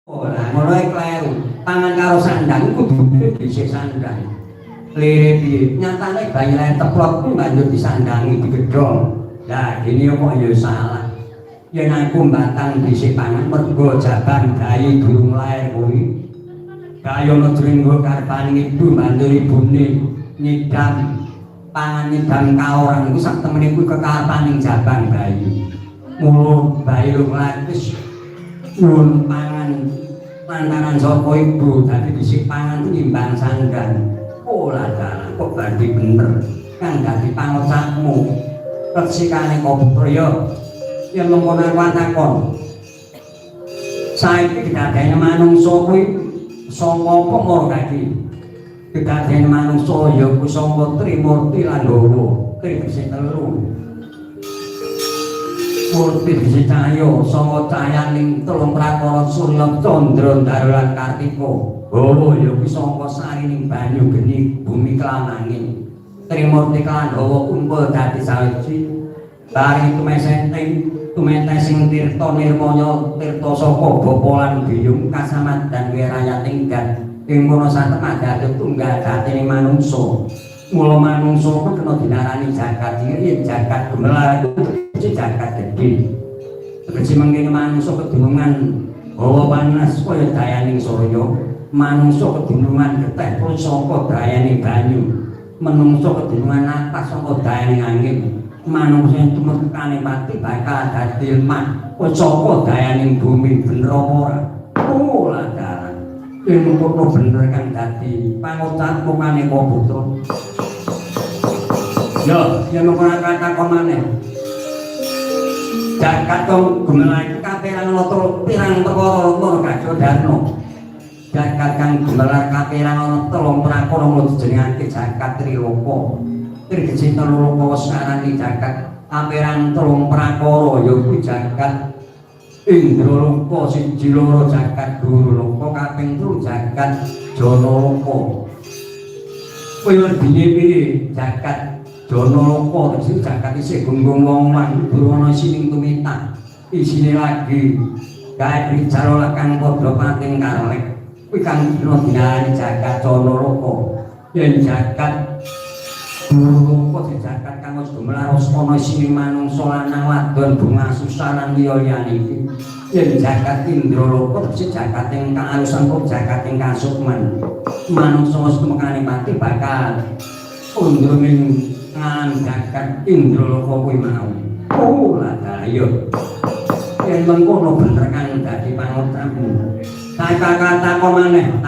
Ora ngono ae kleru. Pangan karo sandang kudu dhisik sandang. Lire piye? Nyatane bayare teplok ku banjur disandangi digedhong. Lah gene kok ya salah. Yen aku mbatang dhisik pangan mergo jaban bayi durung lair kuwi. Kayono jenggo karepane ibu banjur ibune nyidam pangan nyidam kaoran iku sak temene kuwi kekarepaning jaban bayi. Mula bayi lu laris nuwun pangan lantaran saka ibu dadi dhisik pangan nimbang sandang. Ora dalan kok berarti bener kang dadi pangocapmu resikane kopraya yen mengkono takon saiki kedadene manungsa kuwi saka apa ora dadi kedadene manungsa ya kuwi saka Trimurti lan Dawa kripse telu Murti bisa cahaya saka cahayaning telung prakara Surya Candra Darulan Kartika. Oh ya kuwi saka sarining banyu geni bumi kelan angin. Trimurti kelan Dawa kumpul dadi sawiji. Bareng tumetesing tirta nirmaya tirta saka bapa lan biyung kasamat dan wirayating dan ing kono satemah dadi tunggal datine manungsa. Mula manungsa kuwi kena dinarani jagat iki jagat gemelar iki jagat gedhe. Tegese mangkene manungsa kedunungan hawa panas kaya dayaning surya, manungsa kedunungan getih pusaka dayaning banyu, manungsa kedunungan atas saka dayaning angin, manungsa tumekane mati bakal dadi lemah pusaka dayaning bumi bener apa ora? Ora dalan. Yen kono bener kang dadi pangocapmu maneka putra. Ya, yen ora katakon maneh. Jagat gemelar iki kaperan ana pirang perkara loro Gajah Darna. Jagat kang gemelar kaperan ana telung prakara mung dijenengake jagat Triloka. Tegese Triloka wis arani jagat kaperan telung prakara ya kuwi jagat Indraloka siji loro jagat Durloka kaping 3 jagat Janaloka. Kowe wedine piye jagat Janaloka tegese jagat isih gunggung wong lan durana sining tumitah isine lagi gawe bicara kang padha pating karek kuwi kang dinarani jagat Janaloka yen jagat Durloka jagat kang wis gemelar ana sining manungsa lanang wadon bunga susanan liya-liyane iki yen jagat Indraloka tegese jagat ing kaarusan kok jagat ing kasukman manungsa wis tumekane mati bakal undur ing jagat Indraloka kuwi mau. Oh lah ayo. Yen mengkono bener kang dadi pangocapmu. Kata-kata kok maneh